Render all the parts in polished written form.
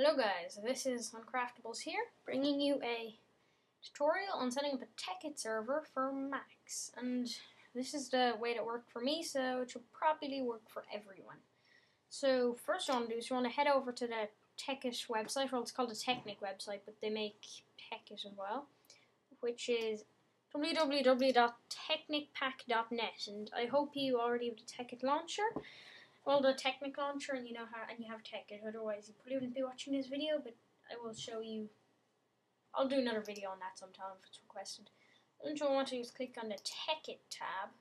Hello guys, this is Uncraftables here, bringing you a tutorial on setting up a Tekkit server for Macs. And this is the way that worked for me, so it should probably work for everyone. So first you want to do is you want to head over to the Tekkit website, well it's called the Technic website, but they make Tekkit as well, which is www.technicpack.net, and I hope you already have the Tekkit launcher. Well, the Technic launcher, and you know how, and you have Tekkit. Otherwise, you probably wouldn't be watching this video. But I will show you. I'll do another video on that sometime if it's requested. And what you want to do is click on the Tekkit tab,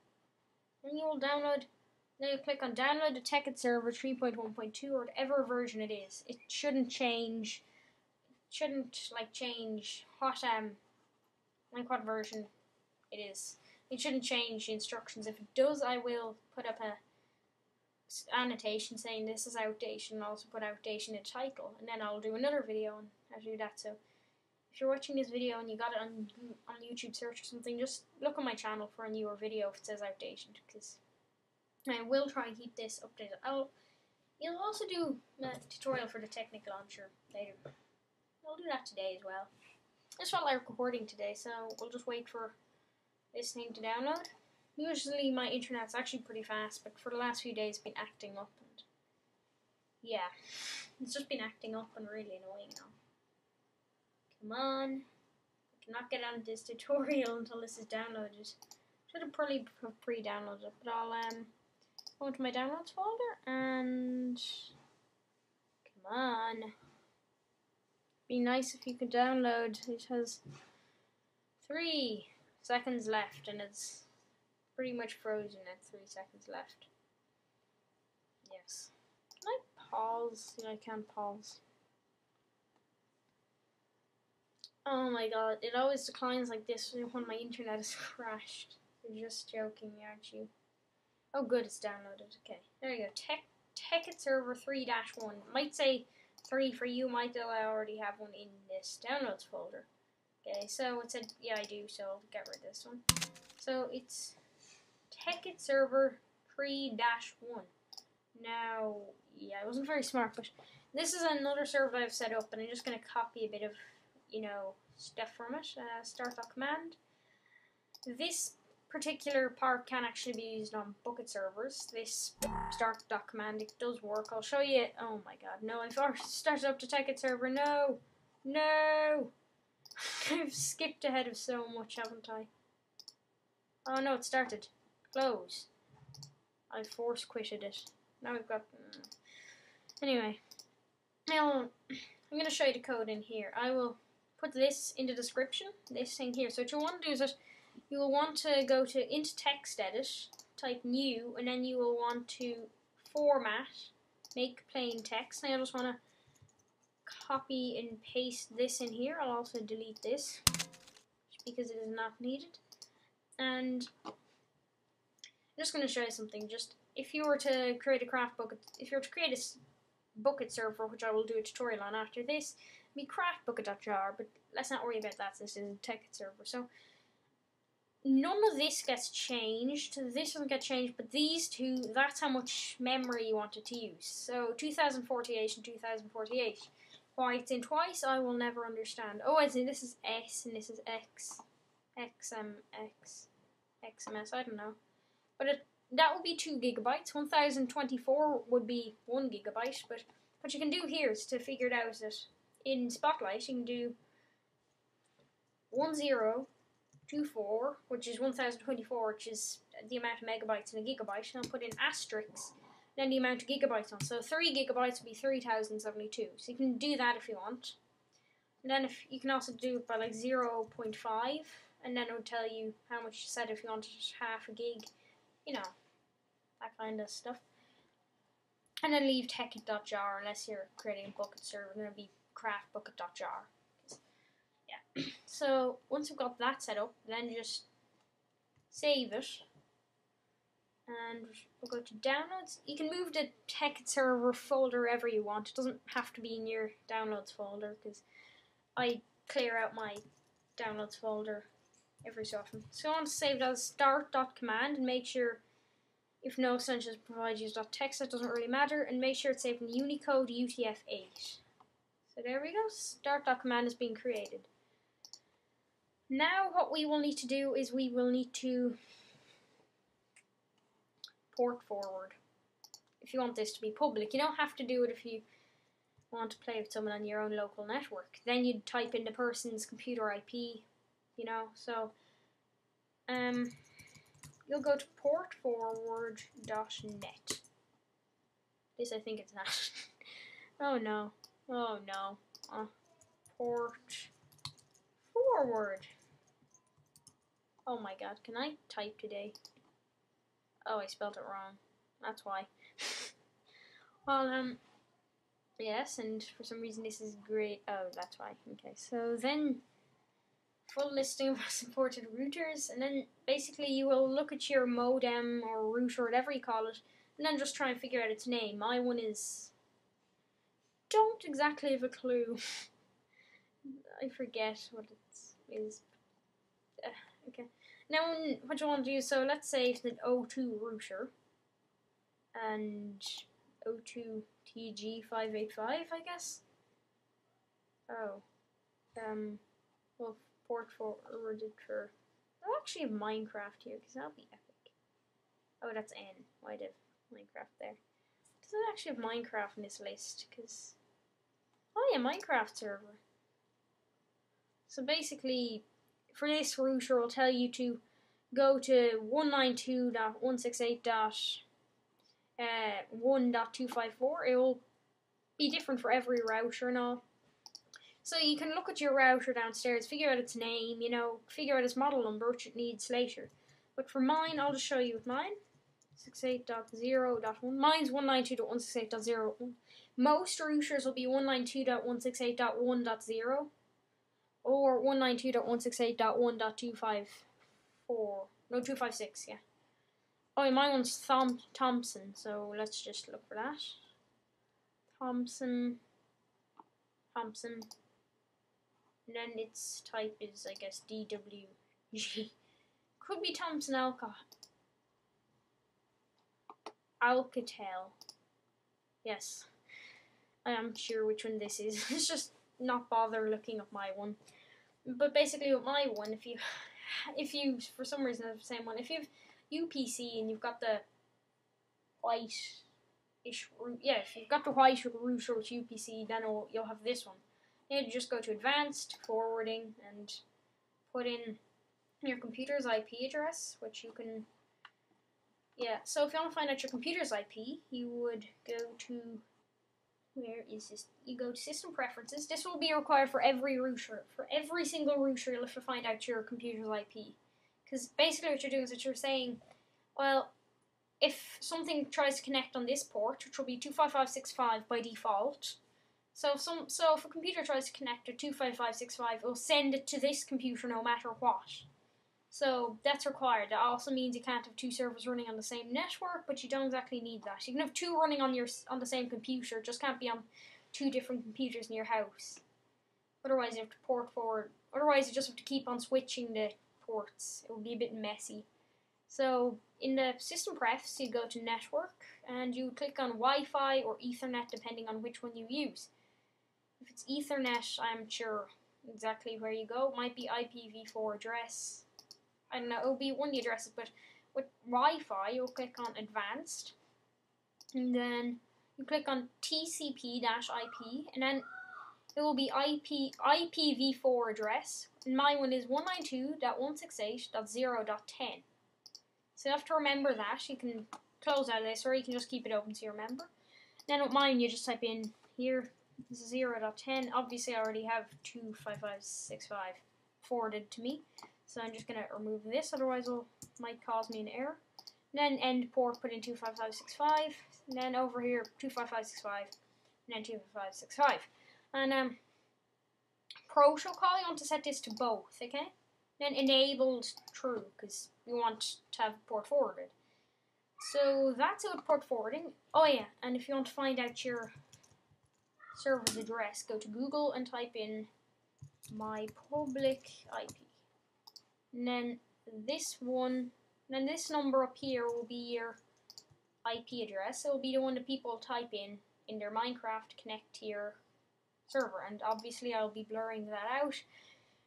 and you will download. Then you click on download the Tekkit server 3.1.2 or whatever version it is. It shouldn't change. It shouldn't change what what version it is. It shouldn't change the instructions. If it does, I will put up a annotation saying this is outdated, and also put outdated in the title, and then I'll do another video on how to do that. So if you're watching this video and you got it on YouTube search or something, just look on my channel for a newer video if it says outdated, because I will try and keep this updated. You'll also do a tutorial for the Technic launcher later. I'll do that today as well. I just felt like recording today, so we'll just wait for this thing to download. Usually my internet's actually pretty fast, but for the last few days it's been acting up, and yeah, it's just been acting up and really annoying now. Come on, I cannot get on this tutorial until this is downloaded. Should have probably pre-downloaded it, but I'll go into my downloads folder and come on. Be nice if you could download. It has 3 seconds left, and it's pretty much frozen at 3 seconds left. Yes. Can I pause? Yeah, I can pause. Oh my god, it always declines like this when my internet is crashed. You're just joking, aren't you? Oh good, it's downloaded. Okay, there you go. Tekkit server 3-1. Might say 3 for you, might I already have one in this downloads folder. Okay, so it said, yeah I do, so I'll get rid of this one. So it's Tekkit server 3-1. Now, yeah, I wasn't very smart, but this is another server I've set up, and I'm just going to copy a bit of, stuff from it. Start.command. This particular part can actually be used on bucket servers. This Start.command, it does work. I'll show you. Oh my god, no, I've already started up the Tekkit server. No! No! I've skipped ahead of so much, haven't I? Oh no, it started. Close. I force quitted it. Now we've got. Anyway, now I'm going to show you the code in here. I will put this in the description. This thing here. So what you want to do is that you will want to go into text edit, type new, and then you will want to format, make plain text. And I just want to copy and paste this in here. I'll also delete this because it is not needed. And I'm just going to show you something. Just if you were to create a craft bucket, if you were to create a bucket server, which I will do a tutorial on after this, it'd be craftbucket.jar, but let's not worry about that. This is a Tekkit server. So none of this gets changed. This doesn't get changed, but these two, that's how much memory you wanted to use. So 2048 and 2048. Why it's in twice, I will never understand. Oh, I see. This is S and this is X. XMS, I don't know. But that would be 2 gigabytes. 1024 would be 1 gigabyte. But what you can do here is to figure it out is that in Spotlight you can do 1024, which is 1024, which is the amount of megabytes in a gigabyte. And I'll put in asterisks, then the amount of gigabytes on. So 3 gigabytes would be 3072. So you can do that if you want. And then if you can also do it by like 0.5, and then it would tell you how much you said if you wanted half a gig. That kind of stuff. And then leave Tekkit.jar unless you're creating a bucket server, and it'll be craftbucket.jar. Yeah. So once you've got that set up, then just save it. And we'll go to downloads. You can move the Tekkit server folder wherever you want. It doesn't have to be in your downloads folder, because I clear out my downloads folder every so often. So I want to save it as Start.command and make sure if no extensions provide use.txt, that doesn't really matter, and make sure it's saved in Unicode UTF-8. So there we go. Start.command is being created. Now what we will need to do is we will need to port forward. If you want this to be public, you don't have to do it if you want to play with someone on your own local network. Then you'd type in the person's computer IP, you know. So you'll go to portforward.net. This I think it's not. Oh no. Oh no. Port forward. Oh my god, can I type today? Oh, I spelled it wrong. That's why. Well, yes, and for some reason this is great. Oh, that's why. Okay, so then full listing of supported routers, and then basically you will look at your modem or router, whatever you call it, and then just try and figure out its name. My one is... don't exactly have a clue. I forget what it is. Okay. Now, what you want to do, so let's say it's an O2 router, and O2TG585, I guess. Oh, well, port forwarded for. I'll actually have Minecraft here because that'll be epic. Oh, that's N. Why did Minecraft there? Does it actually have Minecraft in this list? Because oh yeah, Minecraft server. So basically, for this router, I'll tell you to go to 192.168.1.254. It will be different for every router and all. So you can look at your router downstairs, figure out its name, you know, figure out its model number, which it needs later. But for mine, I'll just show you with mine. 68.0.1. Mine's 192.168.0.1. Most routers will be 192.168.1.0. Or 192.168.1.254. No, 256, yeah. Oh, yeah, my one's Thompson, so let's just look for that. Thompson. And then its type is, I guess, DWG. Could be Thompson Alcatel. Yes. I am sure which one this is. It's just not bother looking up my one. But basically with my one, if you for some reason have the same one, if you have UPC and you've got the white-ish root, yeah, if you've got the white router with UPC, then you'll have this one. You just go to advanced forwarding and put in your computer's IP address, which you can, yeah. So if you want to find out your computer's IP, you would go to, where is this? You go to System Preferences. This will be required for every router. For every single router, you'll have to find out your computer's IP. Because basically what you're doing is that you're saying, well, if something tries to connect on this port, which will be 25565 by default, so if a computer tries to connect to 25565, it will send it to this computer no matter what. So that's required. That also means you can't have two servers running on the same network, but you don't exactly need that. You can have two running on the same computer, it just can't be on two different computers in your house. Otherwise you have to port forward. Otherwise you just have to keep on switching the ports. It will be a bit messy. So in the system prefs, you go to network and you click on Wi-Fi or Ethernet depending on which one you use. If it's Ethernet, I'm sure exactly where you go. It might be IPv4 address. I don't know, it'll be one of the addresses, but with Wi-Fi, you'll click on Advanced, and then you click on TCP-IP, and then it will be IPv4 address, and my one is 192.168.0.10. So you have to remember that. You can close out of this, or you can just keep it open so you remember. Then with mine, you just type in here, 0.10. Obviously, I already have 25565 forwarded to me. So I'm just going to remove this, otherwise it might cause me an error. And then end port, put in 25565, and then over here 25565, and then 25565. And protocol, you want to set this to both, okay? Then enabled true, because you want to have port forwarded. So that's it with port forwarding. Oh yeah, and if you want to find out your server's address, go to Google and type in my public IP. And then this one, then this number up here will be your IP address. It will be the one that people type in their Minecraft connect to your server, and obviously I'll be blurring that out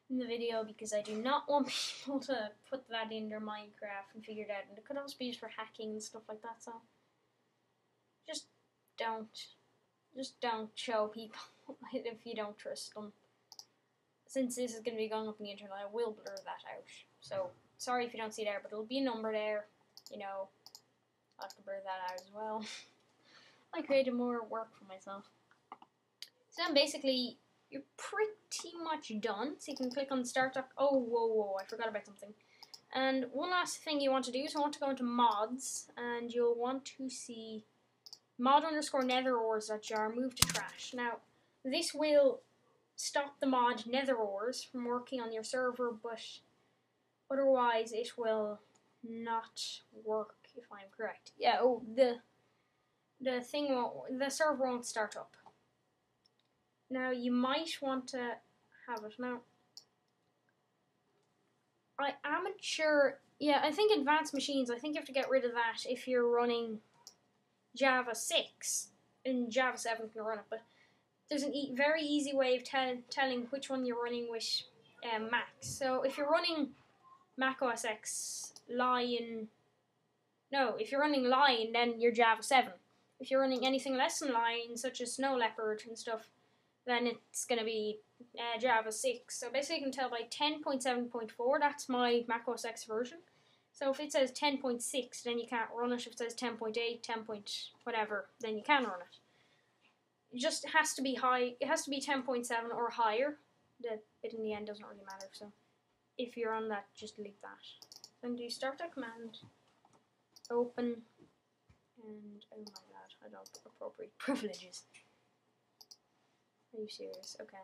in the video because I do not want people to put that in their Minecraft and figure it out, and it could also be used for hacking and stuff like that, so just don't show people if you don't trust them. Since this is going to be going up on the internet, I will blur that out, so sorry if you don't see it there, but it'll be a number there, you know, I'll have to blur that out as well. I created more work for myself. So then basically, you're pretty much done. So you can click on start. Oh, whoa, I forgot about something. And one last thing you want to do is you want to go into mods, and you'll want to see mod_netherores.jar move to trash. Now, this will stop the mod netherores from working on your server, but otherwise it will not work, if I'm correct. Yeah, oh, the server won't start up. Now, you might want to have it. Now, I am not sure. Yeah, I think advanced machines, I think you have to get rid of that if you're running Java 6. And Java 7 can run it, but there's a very easy way of telling which one you're running with Mac. So, if you're running Mac OS X Lion, no, if you're running Lion, then you're Java 7. If you're running anything less than Lion, such as Snow Leopard and stuff, then it's going to be Java 6. So basically you can tell by 10.7.4, that's my Mac OS X version. So if it says 10.6, then you can't run it. If it says 10.8, 10. whatever, then you can run it. It just has to be high. It has to be 10.7 or higher. The bit in the end doesn't really matter. So if you're on that, just delete that. Then do Start.command, open, and oh my god, I don't appropriate privileges. Are you serious? Okay.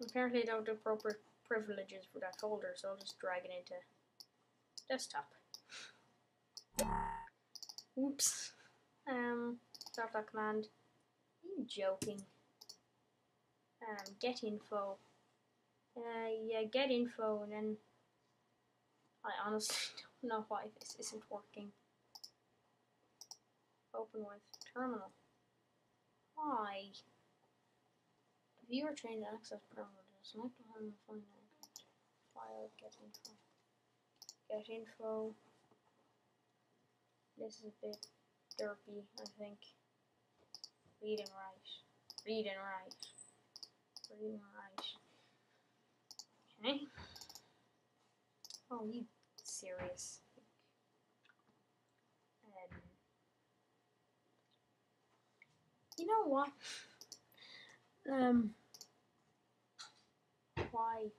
Apparently I don't do appropriate privileges for that folder, so I'll just drag it into desktop. Oops. Start.command. Are you joking? Get info. Yeah, get info, and then I honestly don't know why this isn't working. Open with terminal. Why? Viewer trained to access parameters. Select on the phone. File. Get info. Get info. This is a bit derpy, I think. Read and write. Read and write. Read and write. Okay. Oh, you serious? You know what? Why?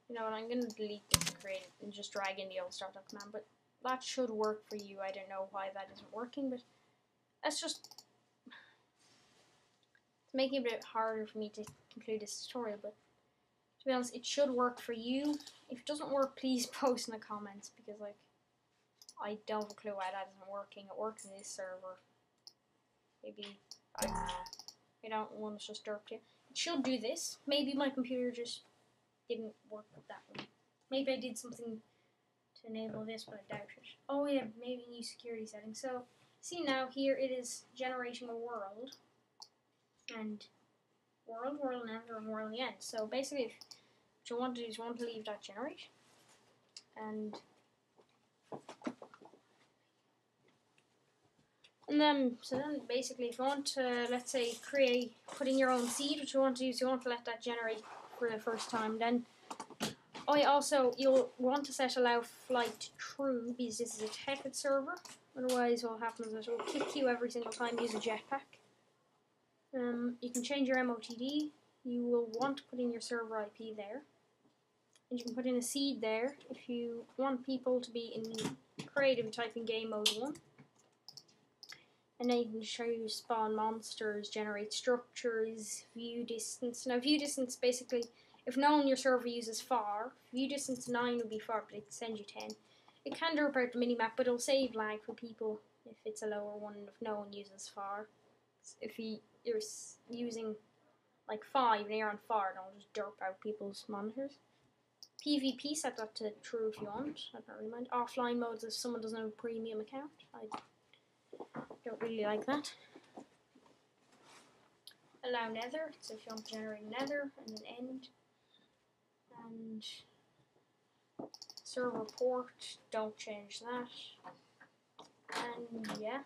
You know what? I'm gonna delete this and create it and just drag in the old Start.command, but that should work for you. I don't know why that isn't working, but that's just it's making it a bit harder for me to conclude this tutorial, but to be honest, it should work for you. If it doesn't work, please post in the comments, because like I don't have a clue why that isn't working. It works in this server. Maybe, I don't know. I don't want to just derp you. It should do this. Maybe my computer just didn't work with that one. Maybe I did something to enable this, but I doubt it. Oh yeah, maybe new security settings. So, see now, here it is generating a world. And world, enter, and world the end. So basically, what you want to do is you want to leave that generate. And then, so then basically if you want to, let's say, put in your own seed, what you want to do is you want to let that generate for the first time. Then, oh yeah, also, you'll want to set allow flight to true, because this is a Tekkit server. Otherwise, what happens is it will kick you every single time you use a jetpack. You can change your MOTD. You will want to put in your server IP there. And you can put in a seed there. If you want people to be in creative, type in game mode 1. And then you can show you spawn monsters, generate structures, view distance. Now view distance basically, if no one in your server uses far, view distance 9 would be far, but it can send you 10. It can drop out the minimap, but it'll save lag for people if it's a lower one, if no one uses far. If you're using like 5 and you're on far, it'll just derp out people's monitors. PvP, set that to true if you want. I don't really mind. Offline modes if someone doesn't have a premium account. I don't really like that. allow nether, so if you want to generate nether, and then end. And server port, don't change that. And yeah.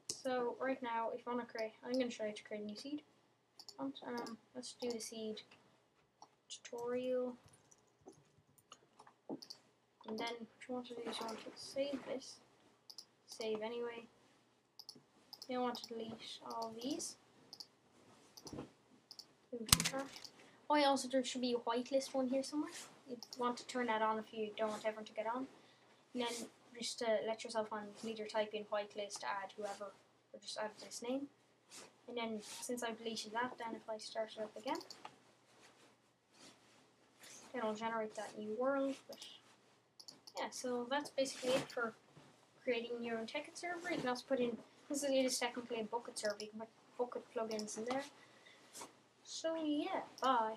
So right now, if you want to create, I'm going to show you how to create a new seed. Let's do the seed tutorial. And then what you want to do is you want to save this. Save anyway. You want to delete all these. Oh yeah, also there should be a whitelist one here somewhere. You want to turn that on if you don't want everyone to get on. And then just to let yourself on, you can either type in whitelist, add whoever, or just add this name. And then since I've deleted that, then if I start it up again, then it'll generate that new world. But yeah, so that's basically it for creating your own Tekkit server. You can also put in, this is technically a bucket server, you can put bucket plugins in there. So yeah, bye.